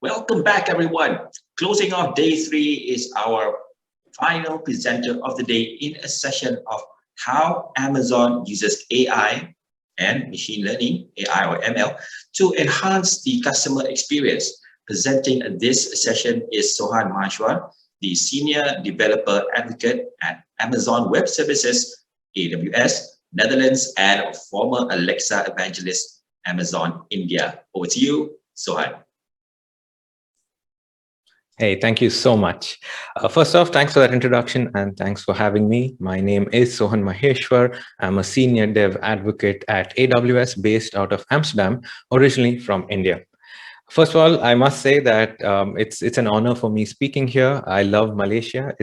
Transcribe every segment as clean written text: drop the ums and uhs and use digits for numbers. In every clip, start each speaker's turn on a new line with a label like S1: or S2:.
S1: Welcome back, everyone. Closing off day three is our final presenter of the day in a session of how Amazon uses AI and machine learning, AI or ML, to enhance the customer experience. Presenting this session is Sohan Maheshwar, the Senior Developer Advocate at Amazon Web Services, AWS, Netherlands, and a former Alexa evangelist, Amazon India. Over to you, Sohan.
S2: Hey, thank you so much. First off, thanks for that introduction and thanks for having me. My name is Sohan Maheshwar. I'm a senior dev advocate at AWS based out of Amsterdam, originally from India. First of all, I must say that it's an honor for me speaking here. I love Malaysia.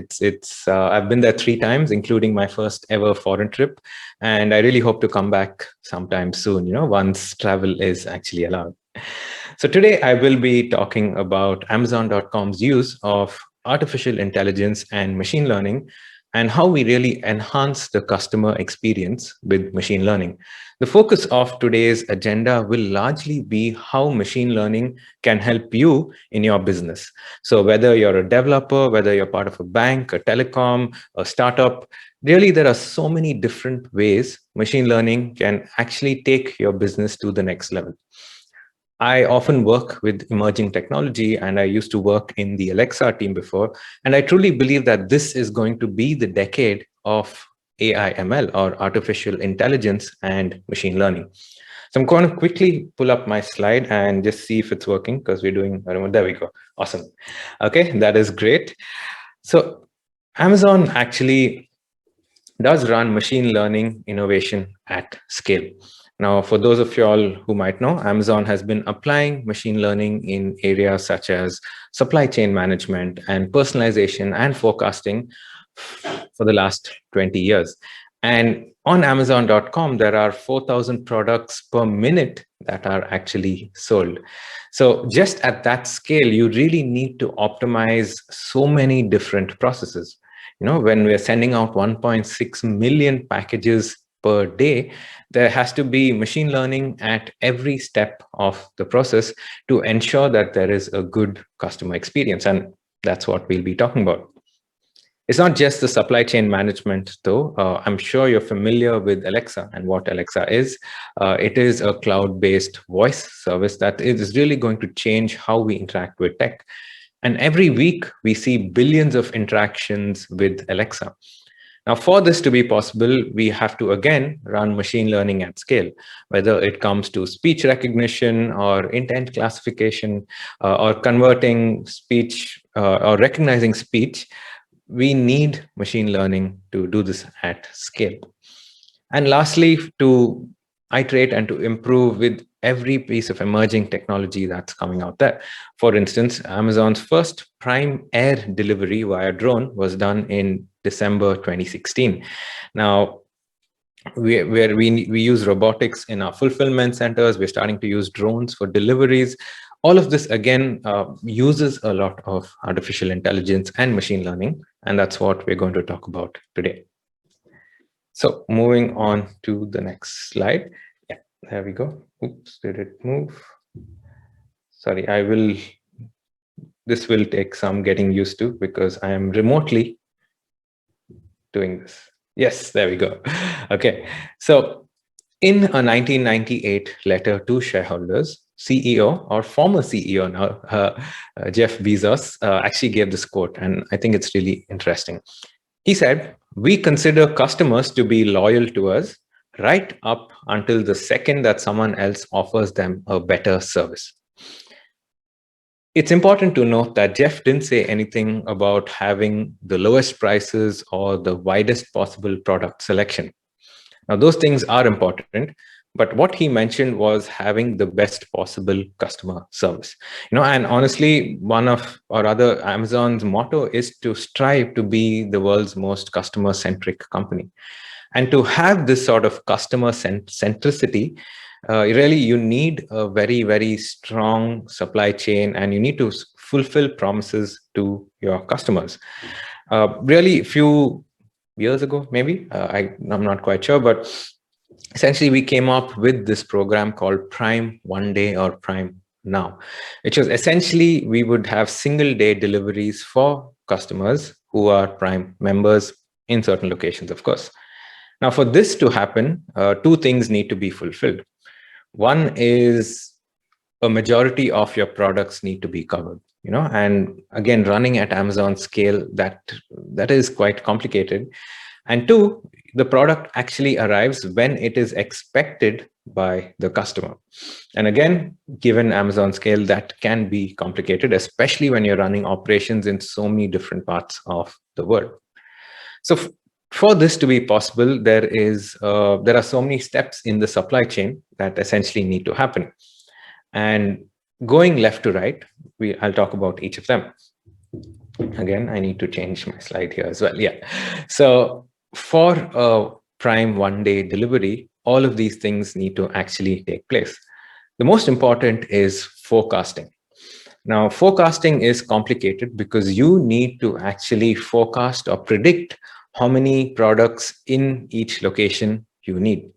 S2: I've been there 3 times, including my first ever foreign trip, and I really hope to come back sometime soon. Once travel is actually allowed. So today I will be talking about Amazon.com's use of artificial intelligence and machine learning and how we really enhance the customer experience with machine learning. The focus of today's agenda will largely be how machine learning can help you in your business. So whether you're a developer, whether you're part of a bank, a telecom, a startup, really there are so many different ways machine learning can actually take your business to the next level. I often work with emerging technology, and I used to work in the Alexa team before. And I truly believe that this is going to be the decade of AI ML, or artificial intelligence and machine learning. So I'm going to quickly pull up my slide and just see if it's working, because we're doing, there we go. Awesome. Okay, that is great. So Amazon actually does run machine learning innovation at scale. Now, for those of you all who might know, Amazon has been applying machine learning in areas such as supply chain management and personalization and forecasting for the last 20 years. And on Amazon.com, there are 4,000 products per minute that are actually sold. So just at that scale, you really need to optimize so many different processes. When we're sending out 1.6 million packages per day, there has to be machine learning at every step of the process to ensure that there is a good customer experience. And that's what we'll be talking about. It's not just the supply chain management, though. I'm sure you're familiar with Alexa and what Alexa is. It is a cloud-based voice service that is really going to change how we interact with tech. And every week, we see billions of interactions with Alexa. Now, for this to be possible, we have to, again, run machine learning at scale, whether it comes to speech recognition or intent classification or converting speech or recognizing speech. We need machine learning to do this at scale. And lastly, to iterate and to improve with every piece of emerging technology that's coming out there. For instance, Amazon's first Prime Air delivery via drone was done in December 2016. Now, we use robotics in our fulfillment centers. We're starting to use drones for deliveries. All of this, again, uses a lot of artificial intelligence and machine learning, and that's what we're going to talk about today. So moving on to the next slide. Yeah, there we go. Oops, did it move? Sorry, this will take some getting used to because I am remotely doing this. Yes, there we go. Okay, so in a 1998 letter to shareholders, CEO or former CEO now, Jeff Bezos, actually gave this quote, and I think it's really interesting. He said, "We consider customers to be loyal to us right up until the second that someone else offers them a better service." It's important to note that Jeff didn't say anything about having the lowest prices or the widest possible product selection. Now, those things are important, but what he mentioned was having the best possible customer service. And honestly, one of our other Amazon's motto is to strive to be the world's most customer-centric company. And to have this sort of customer centricity, really you need a very, very strong supply chain, and you need to fulfill promises to your customers. Really, a few years ago, maybe, I'm not quite sure, but essentially we came up with this program called Prime One Day or Prime now, which was essentially we would have single day deliveries for customers who are Prime members in certain locations, of course. Now, for this to happen, two things need to be fulfilled. One is a majority of your products need to be covered, and again, running at Amazon scale, that is quite complicated. And two, the product actually arrives when it is expected by the customer. And again, given Amazon scale, that can be complicated, especially when you're running operations in so many different parts of the world. So for this to be possible, there are so many steps in the supply chain that essentially need to happen. And going left to right, I'll talk about each of them. Again, I need to change my slide here as well. Yeah. So for a Prime one-day delivery, all of these things need to actually take place. The most important is forecasting. Now, forecasting is complicated because you need to actually forecast or predict how many products in each location you need.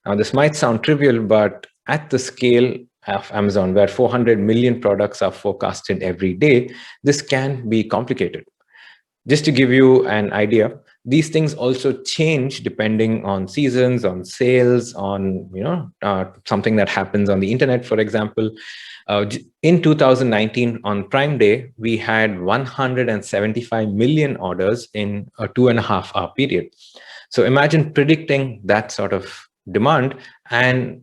S2: Now, this might sound trivial, but at the scale of Amazon, where 400 million products are forecasted every day, this can be complicated. Just to give you an idea, these things also change depending on seasons, on sales, on something that happens on the internet, for example. In 2019, on Prime Day, we had 175 million orders in a 2.5-hour period. So imagine predicting that sort of demand and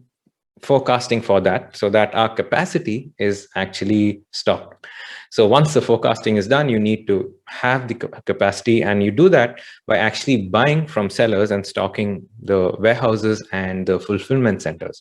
S2: forecasting for that so that our capacity is actually stocked. So once the forecasting is done, you need to have the capacity, and you do that by actually buying from sellers and stocking the warehouses and the fulfillment centers.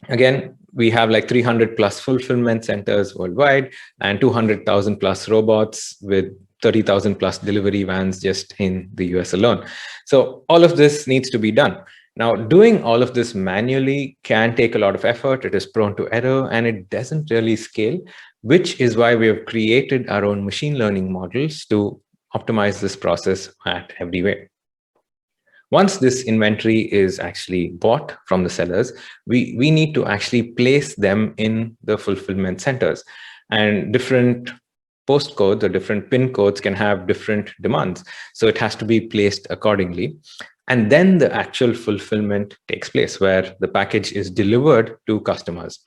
S2: Again, we have like 300 plus fulfillment centers worldwide and 200,000 plus robots with 30,000 plus delivery vans just in the US alone. So all of this needs to be done. Now, doing all of this manually can take a lot of effort. It is prone to error and it doesn't really scale, which is why we have created our own machine learning models to optimize this process at every way. Once this inventory is actually bought from the sellers, we need to actually place them in the fulfillment centers. And different postcodes or different pin codes can have different demands. So it has to be placed accordingly. And then the actual fulfillment takes place where the package is delivered to customers.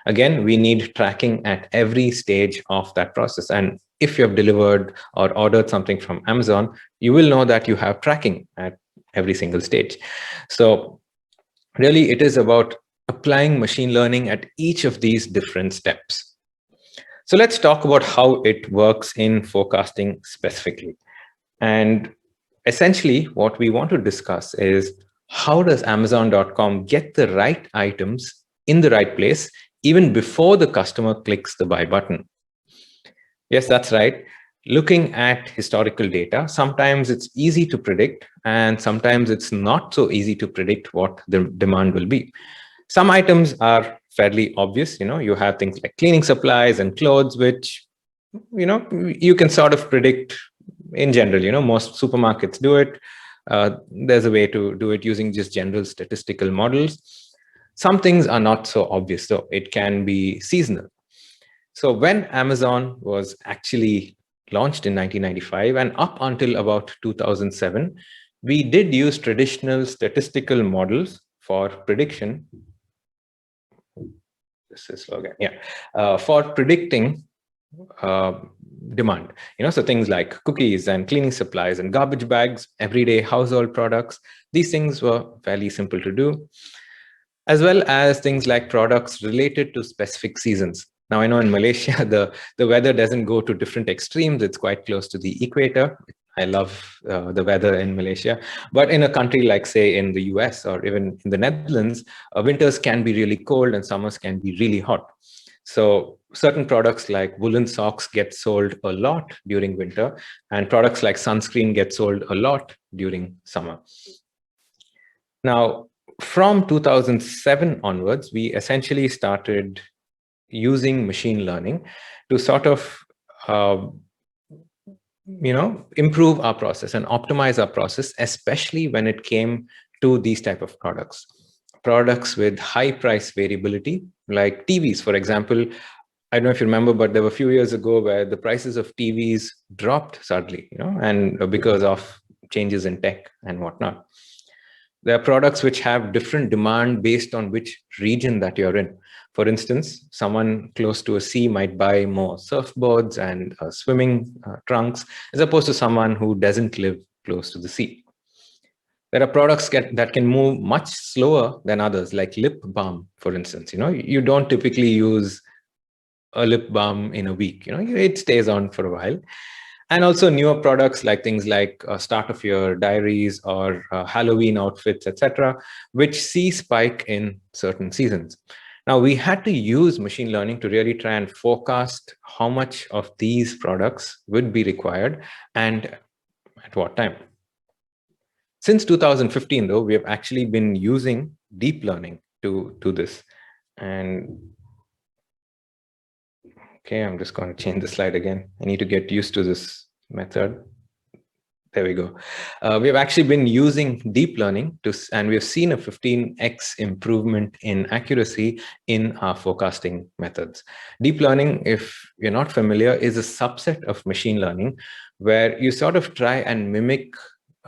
S2: Again, we need tracking at every stage of that process. And if you have delivered or ordered something from Amazon, you will know that you have tracking at every single stage. So really, it is about applying machine learning at each of these different steps. So let's talk about how it works in forecasting specifically. And essentially, what we want to discuss is how does Amazon.com get the right items in the right place even before the customer clicks the buy button? Yes, that's right. Looking at historical data, sometimes it's easy to predict, and sometimes it's not so easy to predict what the demand will be. Some items are fairly obvious. You have things like cleaning supplies and clothes, which, you can sort of predict in general. Most supermarkets do it. There's a way to do it using just general statistical models. Some things are not so obvious, though. It can be seasonal. So when Amazon was actually launched in 1995 and up until about 2007, we did use traditional statistical models for prediction. This is slow again. Yeah, for predicting demand. So things like cookies and cleaning supplies and garbage bags, everyday household products. These things were fairly simple to do, as well as things like products related to specific seasons. Now, I know in Malaysia, the weather doesn't go to different extremes. It's quite close to the equator. I love the weather in Malaysia. But in a country like, say, in the US or even in the Netherlands, winters can be really cold and summers can be really hot. So certain products like woolen socks get sold a lot during winter, and products like sunscreen get sold a lot during summer. Now, from 2007 onwards, we essentially started using machine learning to sort of improve our process and optimize our process, especially when it came to these type of products. products with high price variability, like TVs, for example. I don't know if you remember, but there were a few years ago where the prices of TVs dropped suddenly, and because of changes in tech and whatnot. There are products which have different demand based on which region that you're in. For instance, someone close to a sea might buy more surfboards and swimming trunks, as opposed to someone who doesn't live close to the sea. There are products that can move much slower than others, like lip balm, for instance. You don't typically use a lip balm in a week. It stays on for a while. And also newer products like things like start of your diaries or Halloween outfits, etc., which see spike in certain seasons. Now, we had to use machine learning to really try and forecast how much of these products would be required and at what time. Since 2015, though, we have actually been using deep learning to this. And okay, I'm just going to change the slide again. I need to get used to this method. There we go. We have actually been using deep learning and we have seen a 15x improvement in accuracy in our forecasting methods. Deep learning, if you're not familiar, is a subset of machine learning where you sort of try and mimic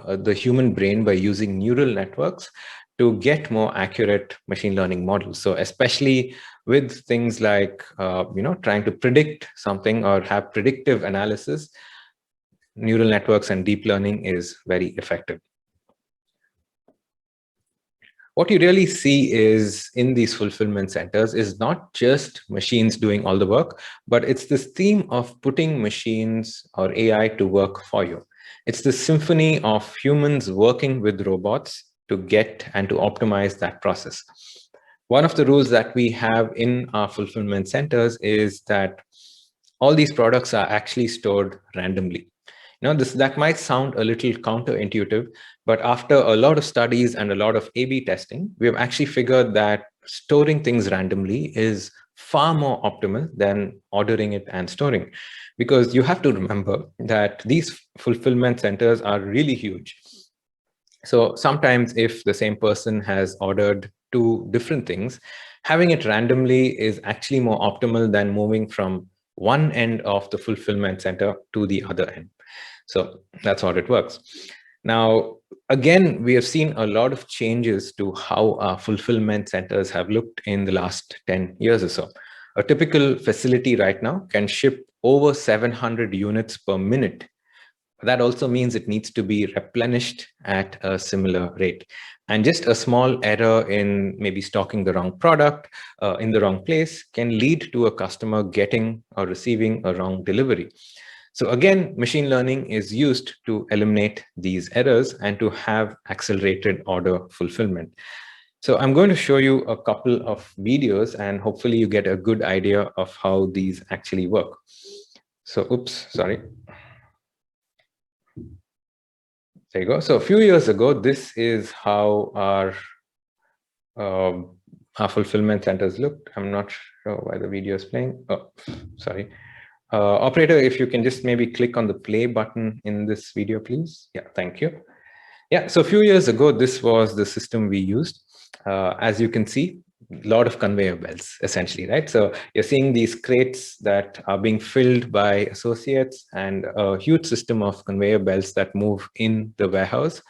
S2: the human brain by using neural networks to get more accurate machine learning models. So especially with things like, trying to predict something or have predictive analysis, neural networks and deep learning is very effective. What you really see is in these fulfillment centers is not just machines doing all the work, but it's this theme of putting machines or AI to work for you. It's the symphony of humans working with robots to get and to optimize that process. One of the rules that we have in our fulfillment centers is that all these products are actually stored randomly. That might sound a little counterintuitive, but after a lot of studies and a lot of A/B testing, we have actually figured that storing things randomly is far more optimal than ordering it and storing, because you have to remember that these fulfillment centers are really huge. So sometimes if the same person has ordered two different things, having it randomly is actually more optimal than moving from one end of the fulfillment center to the other end. So that's how it works. Now, again, we have seen a lot of changes to how our fulfillment centers have looked in the last 10 years or so. A typical facility right now can ship over 700 units per minute. That also means it needs to be replenished at a similar rate. And just a small error in maybe stocking the wrong product in the wrong place can lead to a customer getting or receiving a wrong delivery. So again, machine learning is used to eliminate these errors and to have accelerated order fulfillment. So I'm going to show you a couple of videos and hopefully you get a good idea of how these actually work. So, oops, sorry. There you go. So a few years ago, this is how our fulfillment centers looked. I'm not sure why the video is playing. Oh, sorry. Operator, if you can just maybe click on the play button in this video, please. Yeah, thank you. Yeah, so a few years ago, this was the system we used. As you can see, a lot of conveyor belts, essentially, right? So you're seeing these crates that are being filled by associates and a huge system of conveyor belts that move in the warehouse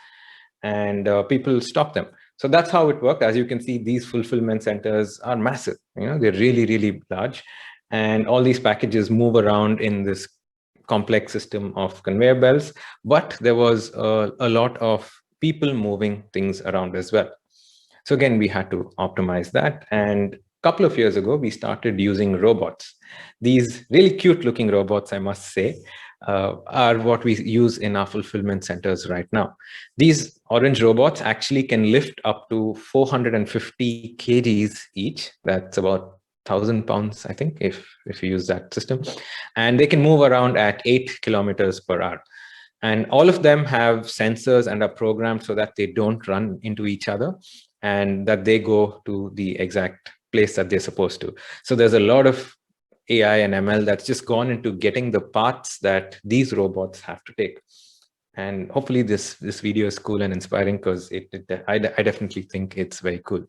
S2: and people stock them. So that's how it worked. As you can see, these fulfillment centers are massive. They're really, really large. And all these packages move around in this complex system of conveyor belts. But there was a lot of people moving things around as well. So again, we had to optimize that. And a couple of years ago, we started using robots. These really cute looking robots, I must say, are what we use in our fulfillment centers right now. These orange robots actually can lift up to 450 kgs each. That's about 1,000 pounds, I think, if you use that system. And they can move around at 8 kilometers per hour. And all of them have sensors and are programmed so that they don't run into each other and that they go to the exact place that they're supposed to. So there's a lot of AI and ML that's just gone into getting the paths that these robots have to take. And hopefully this video is cool and inspiring, because I definitely think it's very cool.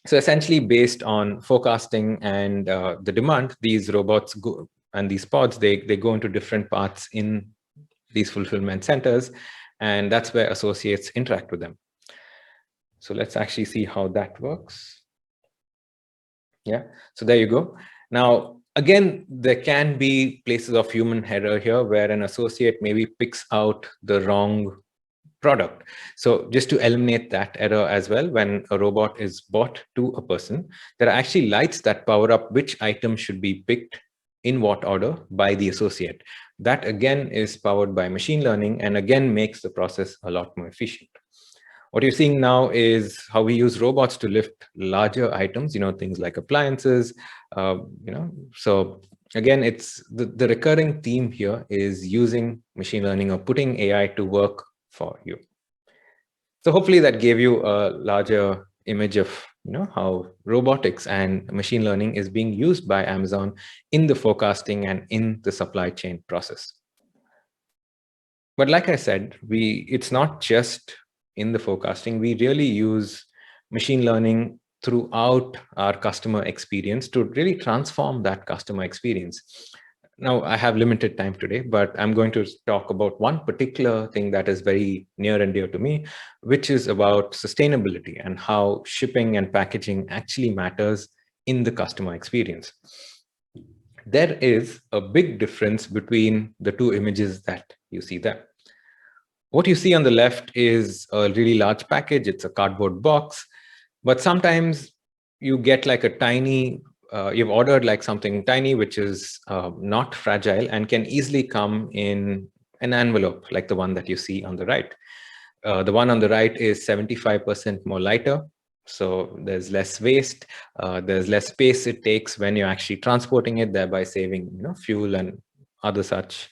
S2: So essentially, based on forecasting and the demand, these robots go, and these pods, they go into different paths in these fulfillment centers, and that's where associates interact with them. So let's actually see how that works. Yeah, so there you go. Now, again, there can be places of human error here where an associate maybe picks out the wrong product. So just to eliminate that error as well, when a robot is bought to a person, there are actually lights that power up which item should be picked in what order by the associate. That again is powered by machine learning, and again makes the process a lot more efficient. What you're seeing now is how we use robots to lift larger items, things like appliances, so again, it's the recurring theme here is using machine learning or putting AI to work for you. So hopefully that gave you a larger image of how robotics and machine learning is being used by Amazon in the forecasting and in the supply chain process. But like I said, it's not just in the forecasting. We really use machine learning throughout our customer experience to really transform that customer experience. Now, I have limited time today, but I'm going to talk about one particular thing that is very near and dear to me, which is about sustainability and how shipping and packaging actually matters in the customer experience. There is a big difference between the two images that you see there. What you see on the left is a really large package. It's a cardboard box, but sometimes you get like a tiny, you've ordered like something tiny, which is not fragile and can easily come in an envelope like the one that you see on the right. The one on the right is 75% more lighter. So there's less waste, there's less space it takes when you're actually transporting it, thereby saving fuel and other such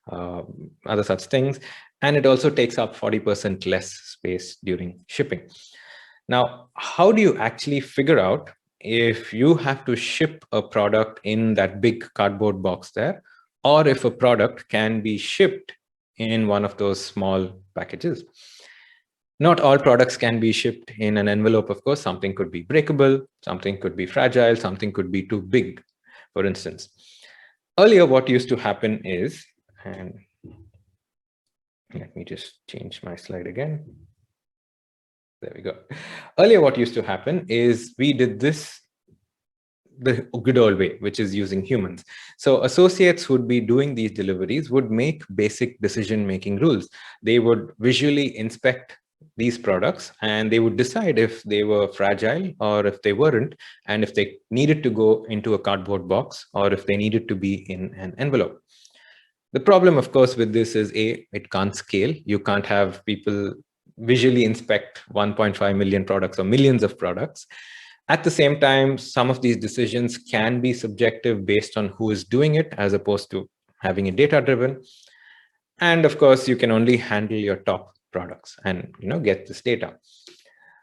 S2: things. And it also takes up 40% less space during shipping. Now, how do you actually figure out if you have to ship a product in that big cardboard box there, or if a product can be shipped in one of those small packages? Not all products can be shipped in an envelope, of course. Something could be breakable, something could be fragile, something could be too big, for instance. Earlier, what used to happen is, and let me just change my slide again. There we go. Earlier, what used to happen is we did this the good old way, which is using humans. So associates who would be doing these deliveries would make basic decision-making rules. They would visually inspect these products and they would decide if they were fragile or if they weren't, and if they needed to go into a cardboard box or if they needed to be in an envelope. The problem, of course, with this is it can't scale. You can't have people visually inspect 1.5 million products or millions of products. At the same time, some of these decisions can be subjective based on who is doing it, as opposed to having it data-driven. And of course, you can only handle your top products and get this data.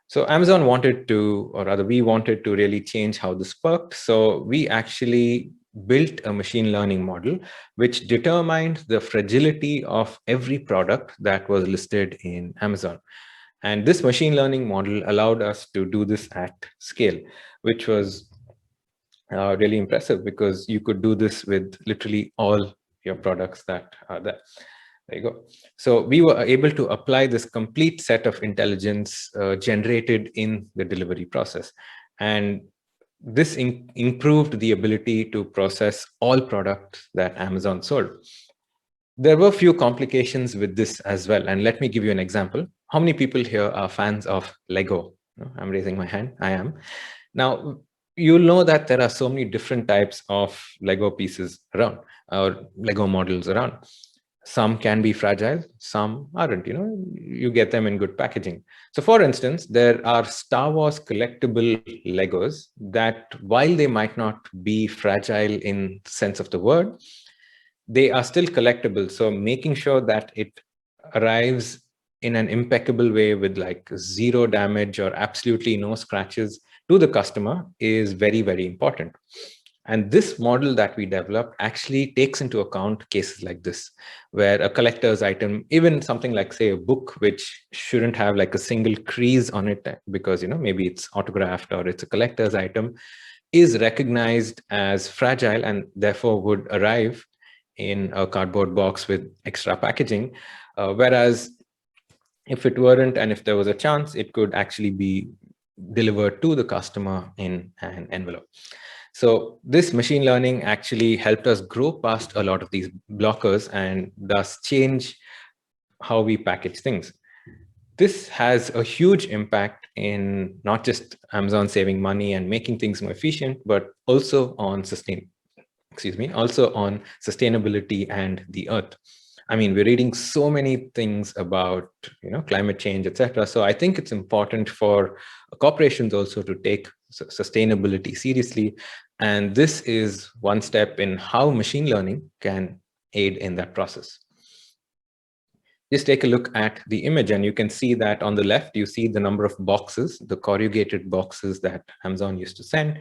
S2: So Amazon wanted to, or rather we wanted to really change how this worked. So we actually built a machine learning model which determined the fragility of every product that was listed in Amazon. And this machine learning model allowed us to do this at scale, which was really impressive, because you could do this with literally all your products that are there. There you go. So we were able to apply this complete set of intelligence generated in the delivery process. And this improved the ability to process all products that Amazon sold. There were a few complications with this as well. And let me give you an example. How many people here are fans of Lego? I'm raising my hand. I am. Now, you'll know that there are so many different types of Lego pieces around, or Lego models around. Some can be fragile, some aren't. You get them in good packaging. So for instance, there are Star Wars collectible Legos that, while they might not be fragile in the sense of the word, they are still collectible. So making sure that it arrives in an impeccable way with like zero damage or absolutely no scratches to the customer is very, very important. And this model that we developed actually takes into account cases like this, where a collector's item, even something like, say, a book, which shouldn't have like a single crease on it because, maybe it's autographed or it's a collector's item, is recognized as fragile and therefore would arrive in a cardboard box with extra packaging. Whereas if it weren't, and if there was a chance, it could actually be delivered to the customer in an envelope. So this machine learning actually helped us grow past a lot of these blockers and thus change how we package things. This has a huge impact in not just Amazon saving money and making things more efficient, but also on also on sustainability and the earth. I mean, we're reading so many things about, climate change, etc. So I think it's important for corporations also to take sustainability seriously. And this is one step in how machine learning can aid in that process. Just take a look at the image and you can see that on the left, you see the number of boxes, the corrugated boxes that Amazon used to send.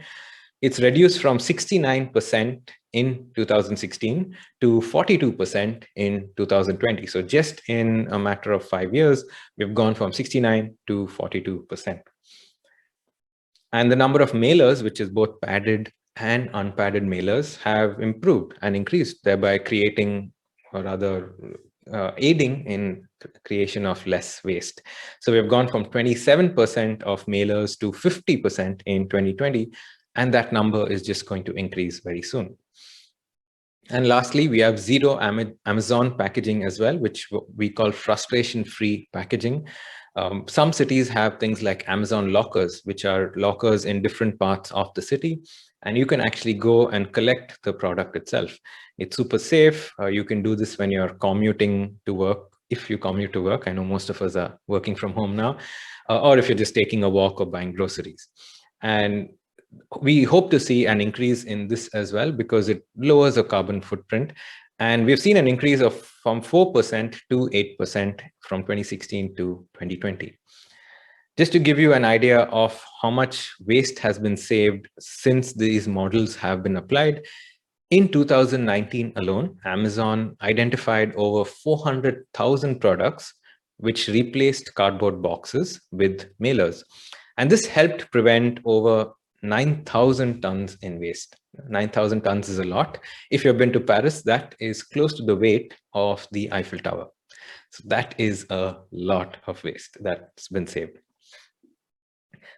S2: It's reduced from 69% in 2016 to 42% in 2020. So just in a matter of 5 years, we've gone from 69 to 42%. And the number of mailers, which is both padded and unpadded mailers, have improved and increased, thereby creating, or rather aiding in creation of less waste. So we've gone from 27% of mailers to 50% in 2020, and that number is just going to increase very soon. And lastly, we have zero Amazon packaging as well, which we call frustration-free packaging. Some cities have things like Amazon lockers, which are lockers in different parts of the city. And you can actually go and collect the product itself. It's super safe. You can do this when you're commuting to work. If you commute to work, I know most of us are working from home now, or if you're just taking a walk or buying groceries. And we hope to see an increase in this as well because it lowers the carbon footprint. And we've seen an increase of from 4% to 8% from 2016 to 2020. Just to give you an idea of how much waste has been saved since these models have been applied, in 2019 alone, Amazon identified over 400,000 products which replaced cardboard boxes with mailers. And this helped prevent over 9,000 tons in waste. 9,000 tons is a lot. If you've been to Paris, that is close to the weight of the Eiffel Tower. So that is a lot of waste that's been saved.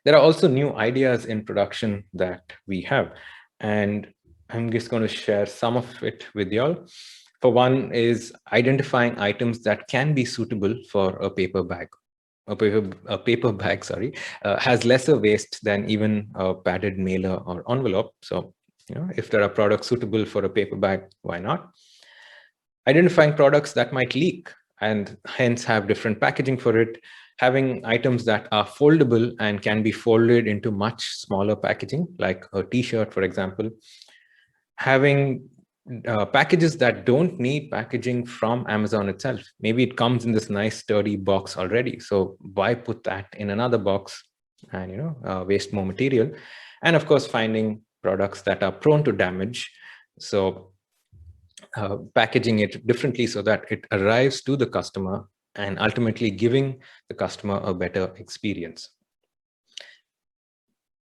S2: There are also new ideas in production that we have, and I'm just going to share some of it with y'all. For one is identifying items that can be suitable for a paper bag. A paper bag, has lesser waste than even a padded mailer or envelope. So, if there are products suitable for a paper bag, why not? Identifying products that might leak and hence have different packaging for it. Having items that are foldable and can be folded into much smaller packaging, like a t-shirt, for example. Having packages that don't need packaging from Amazon itself. Maybe it comes in this nice sturdy box already. So why put that in another box and waste more material? And of course, finding products that are prone to damage. So packaging it differently so that it arrives to the customer and ultimately giving the customer a better experience.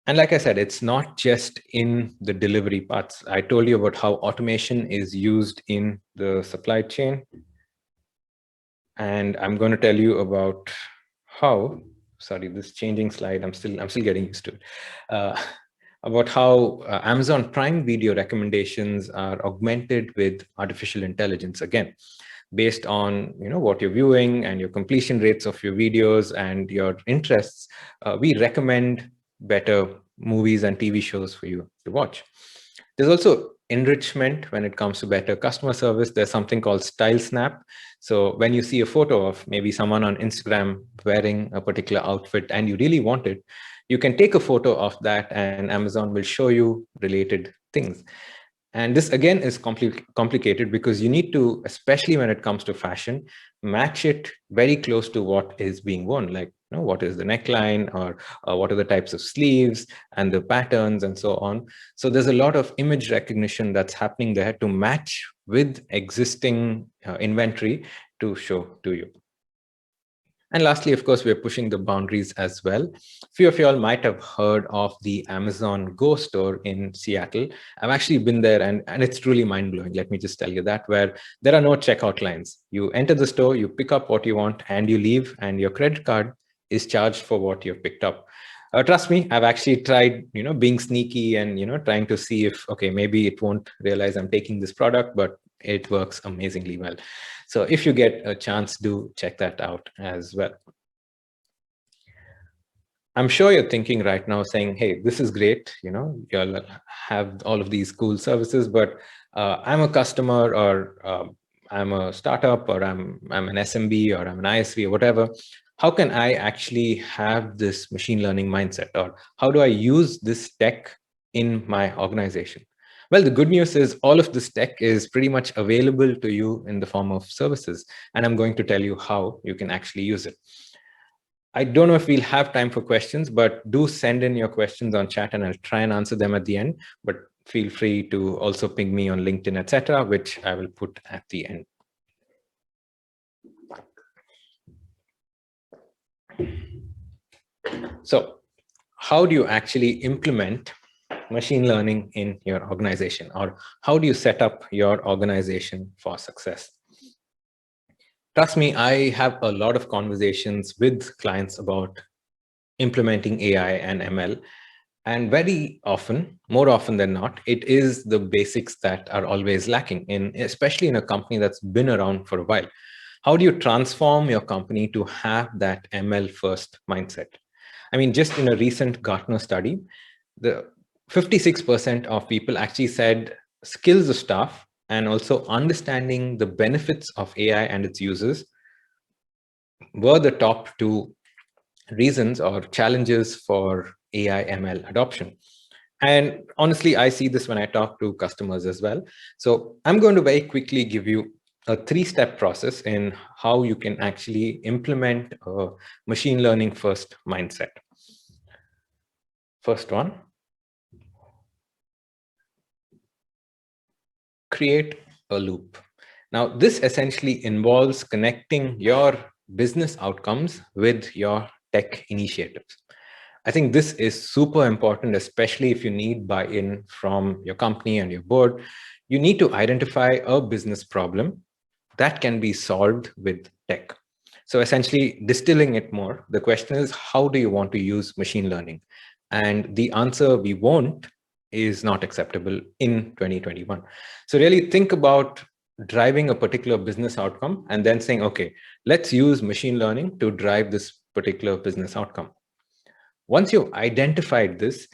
S2: And like I said, it's not just in the delivery parts. I told you about how automation is used in the supply chain. And I'm going to tell you about how, sorry, this changing slide, I'm still getting used to it. About how Amazon Prime Video recommendations are augmented with artificial intelligence, again, based on what you're viewing and your completion rates of your videos and your interests. We recommend better movies and TV shows for you to watch. There's also enrichment when it comes to better customer service. There's something called Style Snap. So when you see a photo of maybe someone on Instagram wearing a particular outfit and you really want it, you can take a photo of that and Amazon will show you related things. And this again is complicated because you need to, especially when it comes to fashion, match it very close to what is being worn. Like what is the neckline, or what are the types of sleeves and the patterns and so on. So there's a lot of image recognition that's happening there to match with existing inventory to show to you. And lastly, of course, we're pushing the boundaries as well. Few of you all might have heard of the Amazon Go store in Seattle. I've actually been there, and it's truly mind-blowing. Let me just tell you that, where there are no checkout lines. You enter the store, you pick up what you want, and you leave, and your credit card is charged for what you've picked up. Trust me, I've actually tried, being sneaky and, trying to see if, okay, maybe it won't realize I'm taking this product, but it works amazingly well. So if you get a chance, do check that out as well. I'm sure you're thinking right now saying, hey, this is great. You'll have all of these cool services, but I'm a customer, or I'm a startup, or I'm an SMB, or I'm an ISV, or whatever. How can I actually have this machine learning mindset, or how do I use this tech in my organization? Well, the good news is all of this tech is pretty much available to you in the form of services, and I'm going to tell you how you can actually use it. I don't know if we'll have time for questions, but do send in your questions on chat and I'll try and answer them at the end. But feel free to also ping me on LinkedIn, etc., which I will put at the end. So how do you actually implement machine learning in your organization, or how do you set up your organization for success? Trust me, I have a lot of conversations with clients about implementing AI and ML. And very often, more often than not, it is the basics that are always lacking, especially in a company that's been around for a while. How do you transform your company to have that ML first mindset? I mean, just in a recent Gartner study, the 56% of people actually said skills of staff and also understanding the benefits of AI and its users were the top two reasons or challenges for AI ML adoption. And honestly, I see this when I talk to customers as well. So I'm going to very quickly give you a 3-step process in how you can actually implement a machine learning first mindset. First one, create a loop. Now, this essentially involves connecting your business outcomes with your tech initiatives. I think this is super important, especially if you need buy-in from your company and your board. You need to identify a business problem that can be solved with tech. So essentially, distilling it more, the question is, how do you want to use machine learning? And the answer, we won't, is not acceptable in 2021. So really think about driving a particular business outcome and then saying, okay, let's use machine learning to drive this particular business outcome. Once you've identified this,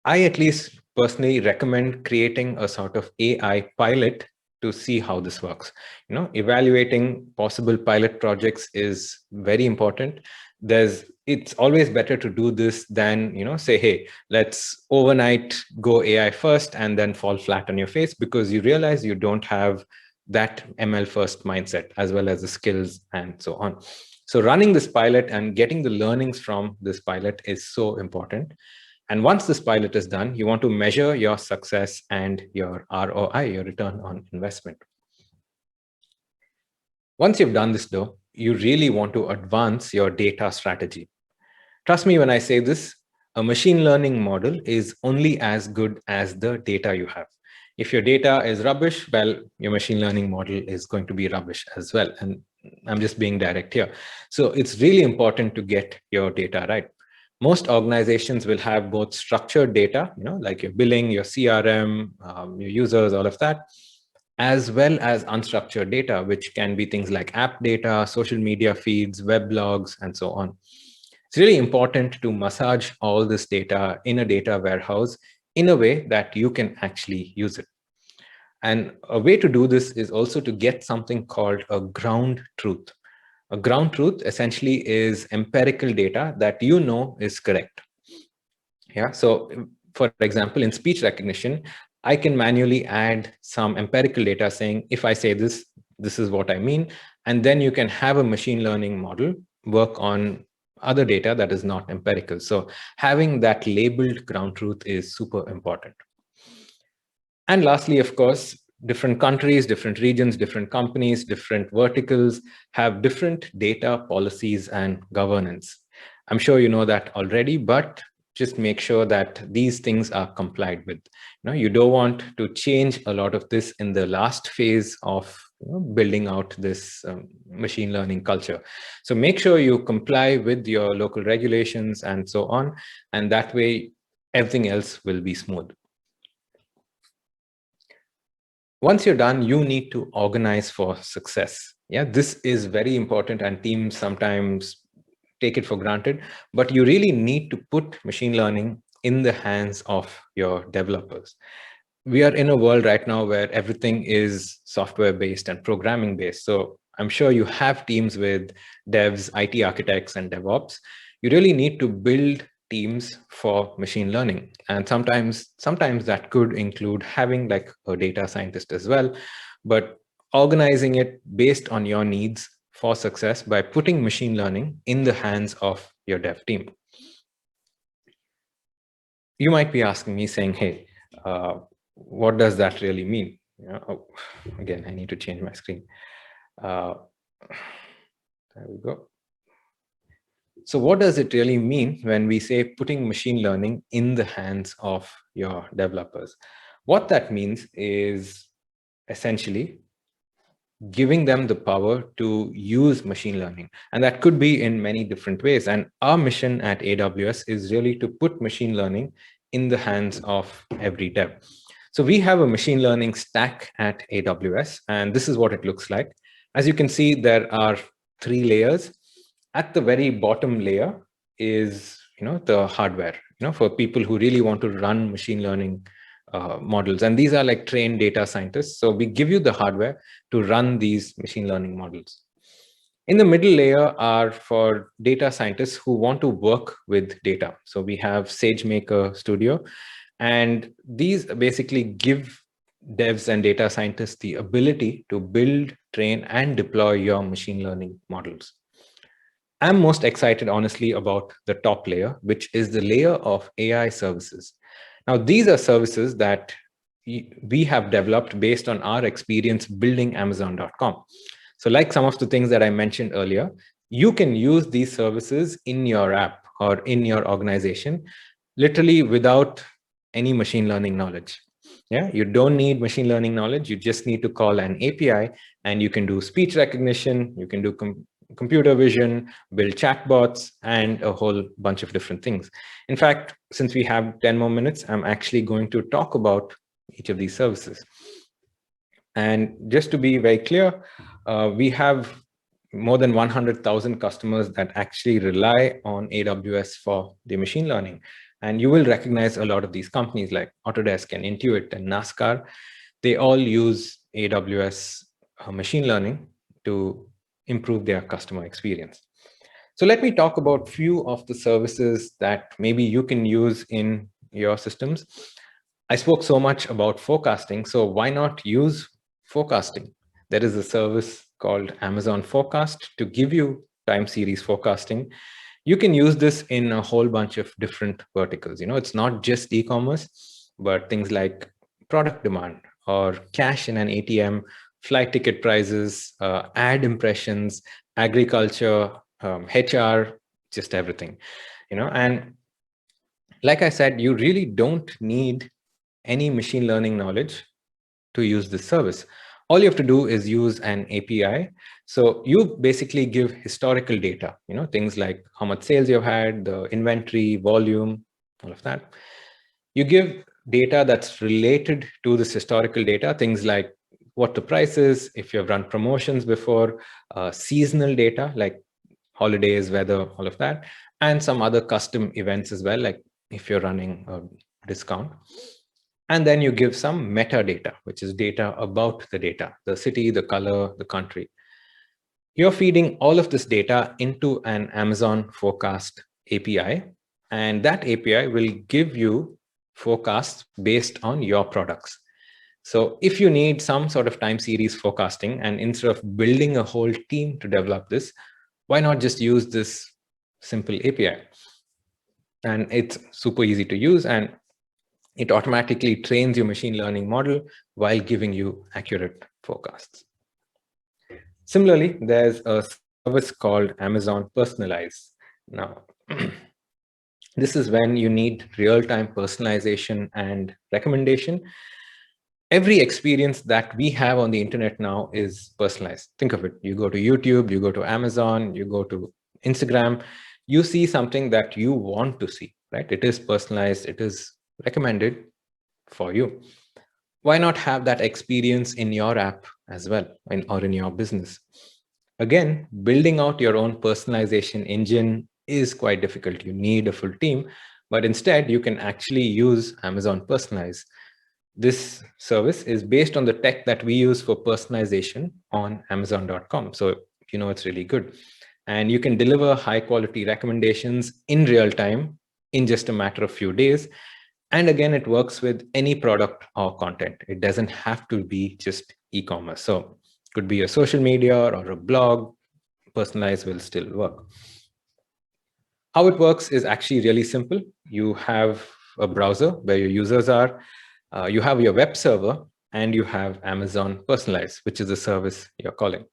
S2: I at least personally recommend creating a sort of AI pilot to see how this works. Evaluating possible pilot projects is very important. It's always better to do this than, say, hey, let's overnight go AI first and then fall flat on your face, because you realize you don't have that ML first mindset as well as the skills and so on. So running this pilot and getting the learnings from this pilot is so important. And once this pilot is done, you want to measure your success and your ROI, your return on investment. Once you've done this though, you really want to advance your data strategy. Trust me when I say this, a machine learning model is only as good as the data you have. If your data is rubbish, well, your machine learning model is going to be rubbish as well. And I'm just being direct here. So it's really important to get your data right. Most organizations will have both structured data, like your billing, your CRM, your users, all of that, as well as unstructured data, which can be things like app data, social media feeds, web logs, and so on. It's really important to massage all this data in a data warehouse in a way that you can actually use it. And a way to do this is also to get something called a ground truth. A ground truth essentially is empirical data that is correct. Yeah. So for example, in speech recognition, I can manually add some empirical data saying, if I say this, this is what I mean. And then you can have a machine learning model work on other data that is not empirical. So having that labeled ground truth is super important. And lastly, of course, different countries, different regions, different companies, different verticals have different data policies and governance. I'm sure you know that already, but just make sure that these things are complied with. You don't want to change a lot of this in the last phase of building out this machine learning culture. So make sure you comply with your local regulations and so on, and that way everything else will be smooth. Once you're done, you need to organize for success. Yeah, this is very important, and teams sometimes take it for granted, but you really need to put machine learning in the hands of your developers. We are in a world right now where everything is software based and programming based. So I'm sure you have teams with devs, IT architects, and DevOps. You really need to build teams for machine learning, and sometimes that could include having like a data scientist as well, but organizing it based on your needs for success by putting machine learning in the hands of your dev team. You might be asking me saying, hey, what does that really mean? Again, I need to change my screen. There we go. So what does it really mean when we say putting machine learning in the hands of your developers? What that means is essentially giving them the power to use machine learning. And that could be in many different ways. And our mission at AWS is really to put machine learning in the hands of every dev. So we have a machine learning stack at AWS, and this is what it looks like. As you can see, there are 3 layers. At the very bottom layer is the hardware, for people who really want to run machine learning models. And these are like trained data scientists. So we give you the hardware to run these machine learning models. In the middle layer are for data scientists who want to work with data. So we have SageMaker Studio, and these basically give devs and data scientists the ability to build, train, and deploy your machine learning models. I'm most excited, honestly, about the top layer, which is the layer of AI services. Now, these are services that we have developed based on our experience building Amazon.com. So like some of the things that I mentioned earlier, you can use these services in your app or in your organization, literally without any machine learning knowledge. Yeah, you don't need machine learning knowledge. You just need to call an API, and you can do speech recognition, you can do computer vision, build chatbots, and a whole bunch of different things. In fact, since we have 10 more minutes, I'm actually going to talk about each of these services. And just to be very clear, we have more than 100,000 customers that actually rely on AWS for the machine learning. And you will recognize a lot of these companies like Autodesk and Intuit and NASCAR. They all use AWS machine learning to improve their customer experience. So let me talk about few of the services that maybe you can use in your systems. I spoke so much about forecasting, so why not use forecasting? There is a service called Amazon Forecast to give you time series forecasting. You can use this in a whole bunch of different verticals. It's not just e-commerce, but things like product demand or cash in an ATM, flight ticket prices, ad impressions, agriculture, HR, just everything. And like I said, you really don't need any machine learning knowledge to use this service. All you have to do is use an API. So you basically give historical data, things like how much sales you've had, the inventory, volume, all of that. You give data that's related to this historical data, things like what the price is, if you've run promotions before, seasonal data like holidays, weather, all of that, and some other custom events as well, like if you're running a discount. And then you give some metadata, which is data about the data, the city, the color, the country. You're feeding all of this data into an Amazon Forecast API, and that API will give you forecasts based on your products. So if you need some sort of time series forecasting, and instead of building a whole team to develop this, why not just use this simple API. And it's super easy to use, and it automatically trains your machine learning model while giving you accurate forecasts. Similarly, there's a service called Amazon Personalize. Now, this is when you need real-time personalization and recommendation. Every experience that we have on the internet now is personalized. Think of it. You go to YouTube, you go to Amazon, you go to Instagram, you see something that you want to see, right? It is personalized, it is recommended for you. Why not have that experience in your app as well, or in your business? Again, building out your own personalization engine is quite difficult. You need a full team, but instead you can actually use Amazon Personalize. This service is based on the tech that we use for personalization on Amazon.com. So, it's really good. And you can deliver high quality recommendations in real time in just a matter of few days. And again, it works with any product or content. It doesn't have to be just e-commerce. So it could be a social media or a blog. Personalize will still work. How it works is actually really simple. You have a browser where your users are. You have your web server, and you have Amazon Personalize, which is the service you're calling.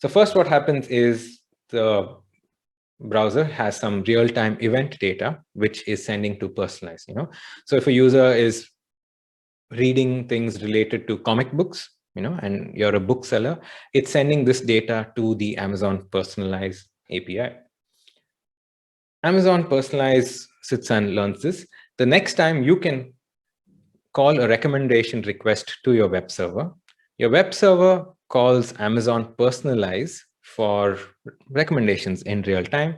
S2: So first, what happens is the browser has some real-time event data, which is sending to Personalize. So if a user is reading things related to comic books, and you're a bookseller, it's sending this data to the Amazon Personalize API. Amazon Personalize sits and learns this. The next time you can call a recommendation request to your web server. Your web server calls Amazon Personalize for recommendations in real time.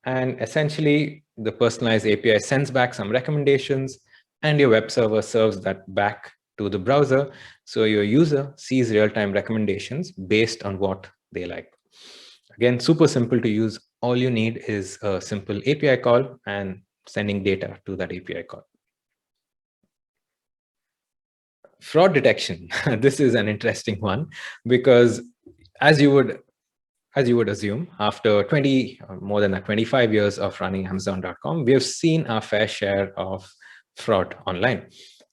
S2: And essentially, the Personalize API sends back some recommendations, and your web server serves that back to the browser. So your user sees real-time recommendations based on what they like. Again, super simple to use. All you need is a simple API call and sending data to that API call. Fraud detection. This is an interesting one because as you would assume, after more than 25 years of running Amazon.com, we have seen our fair share of fraud online.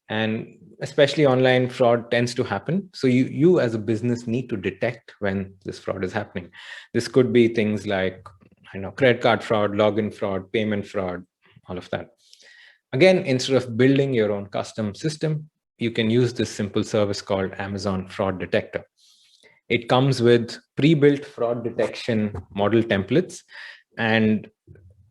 S2: And especially online, fraud tends to happen. So you as a business need to detect when this fraud is happening. This could be things like, credit card fraud, login fraud, payment fraud, all of that. Again, instead of building your own custom system, you can use this simple service called Amazon Fraud Detector. It comes with pre-built fraud detection model templates, and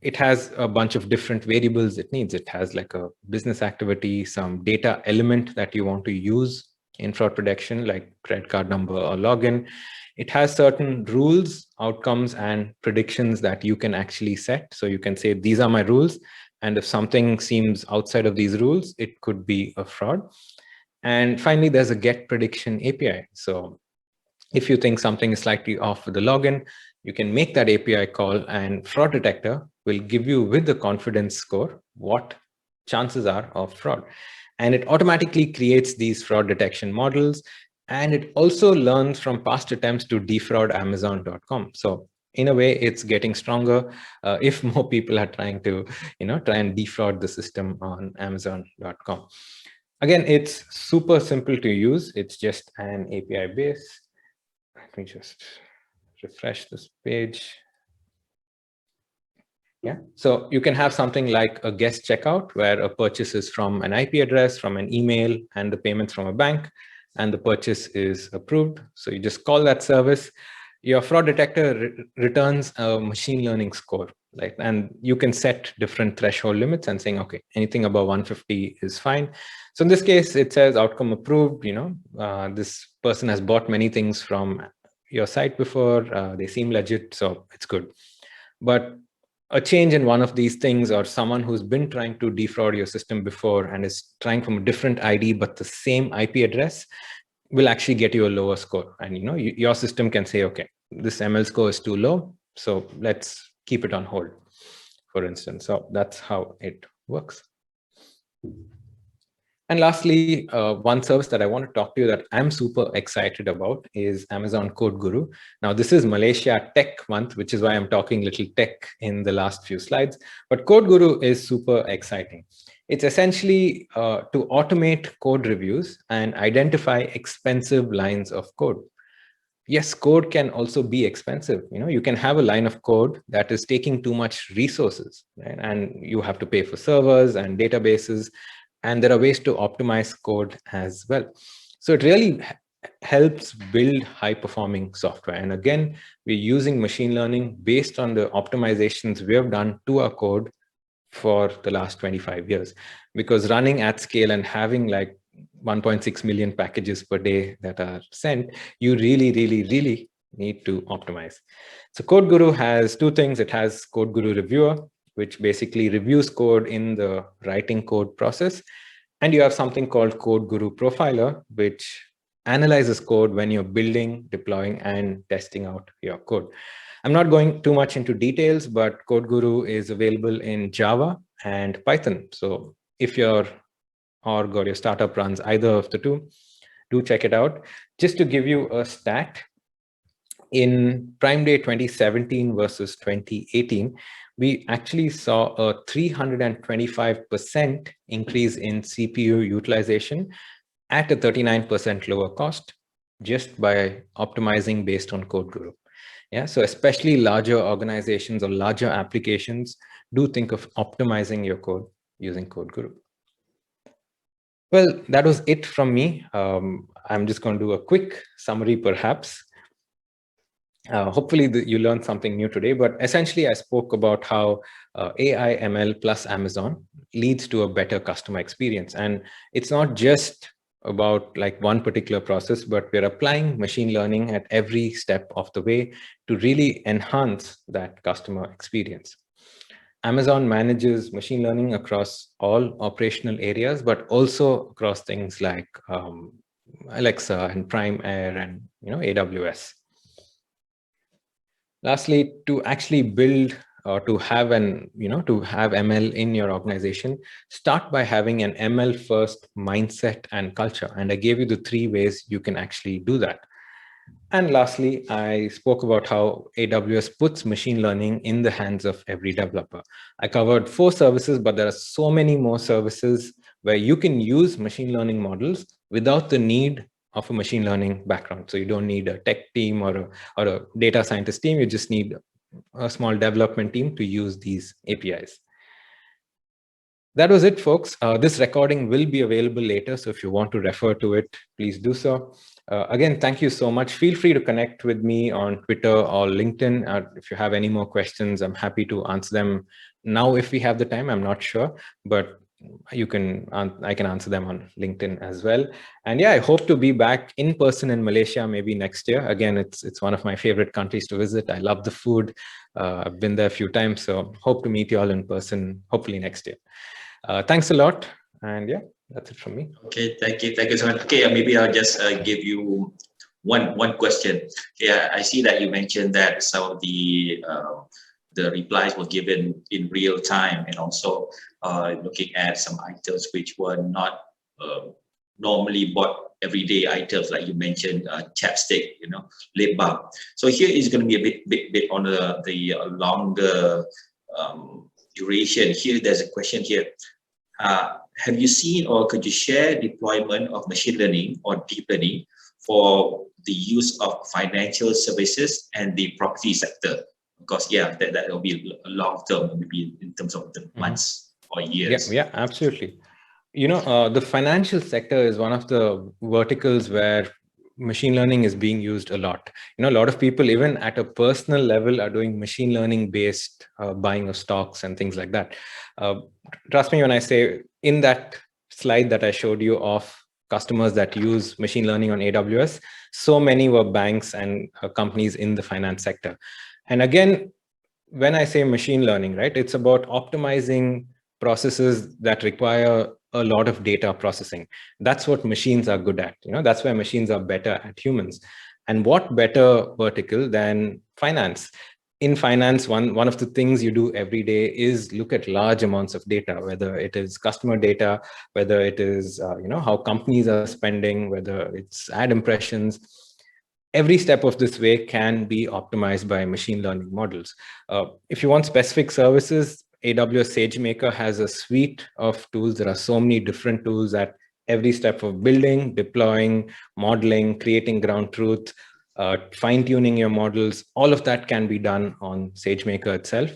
S2: it has a bunch of different variables it needs. It has like a business activity, some data element that you want to use in fraud protection, like credit card number or login. It has certain rules, outcomes, and predictions that you can actually set. So you can say, these are my rules. And if something seems outside of these rules, it could be a fraud. And finally, there's a get prediction API. So if you think something is slightly off with the login, you can make that API call, and Fraud Detector will give you, with the confidence score, what chances are of fraud. And it automatically creates these fraud detection models. And it also learns from past attempts to defraud Amazon.com. So in a way, it's getting stronger if more people are trying to, try and defraud the system on Amazon.com. Again, it's super simple to use. It's just an API base. Let me just refresh this page. Yeah, so you can have something like a guest checkout where a purchase is from an IP address, from an email, and the payments from a bank, and the purchase is approved. So you just call that service. Your fraud detector returns a machine learning score, right? And you can set different threshold limits and saying, okay, anything above 150 is fine. So in this case, it says outcome approved. This person has bought many things from your site before. They seem legit, so it's good. But a change in one of these things, or someone who's been trying to defraud your system before and is trying from a different ID but the same IP address, will actually get you a lower score. And your system can say, okay, this ML score is too low, so let's keep it on hold, for instance. So that's how it works. And lastly, one service that I want to talk to you that I'm super excited about is Amazon Code Guru. Now, this is Malaysia Tech Month, which is why I'm talking little tech in the last few slides. But Code Guru is super exciting. It's essentially to automate code reviews and identify expensive lines of code. Yes, code can also be expensive. You can have a line of code that is taking too much resources, right? And you have to pay for servers and databases, and there are ways to optimize code as well. So it really helps build high performing software. And again, we're using machine learning based on the optimizations we have done to our code for the last 25 years, because running at scale and having like 1.6 million packages per day that are sent, you really need to optimize. So Code Guru has two things. It has Code Guru Reviewer, which basically reviews code in the writing code process. And you have something called Code Guru Profiler, which analyzes code when you're building, deploying, and testing out your code. I'm not going too much into details, but Code Guru is available in Java and Python. So if your org or your startup runs either of the two, do check it out. Just to give you a stat, in Prime Day 2017 versus 2018, we actually saw a 325% increase in CPU utilization at a 39% lower cost, just by optimizing based on Code Guru. Yeah, so especially larger organizations or larger applications, do think of optimizing your code using Code Guru. Well, that was it from me. I'm just going to do a quick summary, perhaps. Hopefully you learned something new today, but essentially I spoke about how AI ML plus Amazon leads to a better customer experience. And it's not just about like one particular process, but we're applying machine learning at every step of the way to really enhance that customer experience. Amazon manages machine learning across all operational areas, but also across things like Alexa and Prime Air and AWS. Lastly, to actually build or to have to have ML in your organization, start by having an ML first mindset and culture. And I gave you the 3 ways you can actually do that. And lastly, I spoke about how AWS puts machine learning in the hands of every developer. I covered 4 services, but there are so many more services where you can use machine learning models without the need of a machine learning background. So you don't need a tech team or a data scientist team. You just need a small development team to use these APIs. That was it, folks. This recording will be available later, so if you want to refer to it, please do so. Again, thank you so much. Feel free to connect with me on Twitter or LinkedIn. If you have any more questions, I'm happy to answer them now if we have the time. I'm not sure, but I can answer them on LinkedIn as well. And yeah, I hope to be back in person in Malaysia maybe next year. Again, it's one of my favorite countries to visit. I love the food. I've been there a few times, so hope to meet you all in person, hopefully next year. Thanks a lot. And yeah, that's it from me.
S1: Okay, thank you so much. Okay, maybe I'll just give you one question. Yeah, I see that you mentioned that some of the replies were given in real time, and also looking at some items which were not normally bought everyday items, like you mentioned, chapstick, lip balm. So here is going to be a bit on the longer duration. Here, there's a question here. Have you seen or could you share deployment of machine learning or deep learning for the use of financial services and the property sector? Because yeah, that will be a long term, maybe in terms of the months or years.
S2: Yeah, absolutely. The financial sector is one of the verticals where machine learning is being used a lot. A lot of people, even at a personal level, are doing machine learning based buying of stocks and things like that. Trust me when I say, in that slide that I showed you of customers that use machine learning on AWS, so many were banks and companies in the finance sector. And again, when I say machine learning, right, it's about optimizing processes that require a lot of data processing. That's what machines are good at. That's why machines are better at humans. And what better vertical than finance? in finance, one of the things you do every day is look at large amounts of data, whether it is customer data, whether it is how companies are spending, whether it's ad impressions. Every step of this way can be optimized by machine learning models. If you want specific services, AWS SageMaker has a suite of tools. There are so many different tools at every step of building, deploying, modeling, creating ground truth, fine-tuning your models. All of that can be done on SageMaker itself.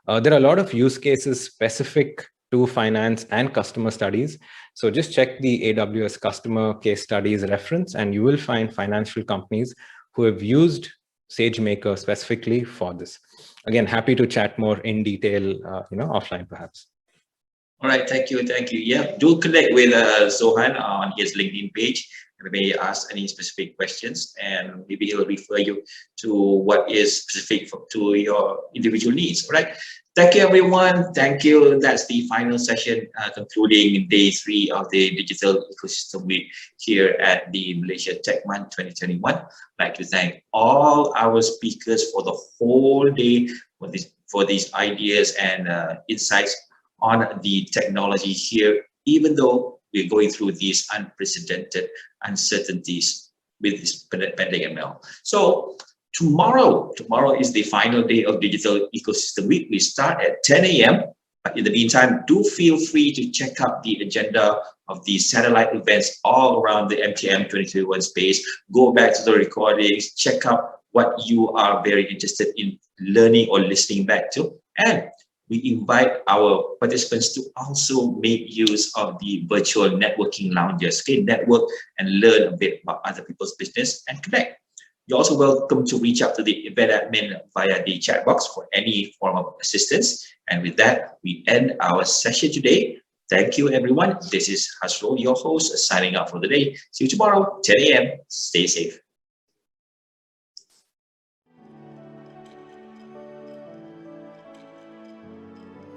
S2: There are a lot of use cases specific to finance and customer studies. So just check the AWS customer case studies reference, and you will find financial companies who have used SageMaker specifically for this. Again, happy to chat more in detail, offline perhaps.
S1: All right, thank you. Yeah, do connect with Sohan on his LinkedIn page. And may ask any specific questions, and maybe he'll refer you to what is specific to your individual needs. All right. Thank you, everyone. Thank you. That's the final session, concluding day 3 of the Digital Ecosystem Week here at the Malaysia Tech Month 2021. I'd like to thank all our speakers for the whole day for these ideas and insights on the technology here, even though we're going through these unprecedented uncertainties with this pending ML. So tomorrow is the final day of Digital Ecosystem Week. We start at 10 a.m. But in the meantime, do feel free to check out the agenda of the satellite events all around the MTM 2021 space. Go back to the recordings, check out what you are very interested in learning or listening back to. And we invite our participants to also make use of the virtual networking lounges, okay? Network and learn a bit about other people's business and connect. You're also welcome to reach out to the event admin via the chat box for any form of assistance. And with that, we end our session today. Thank you, everyone. This is Hasro, your host, signing out for the day. See you tomorrow, 10 a.m. Stay safe.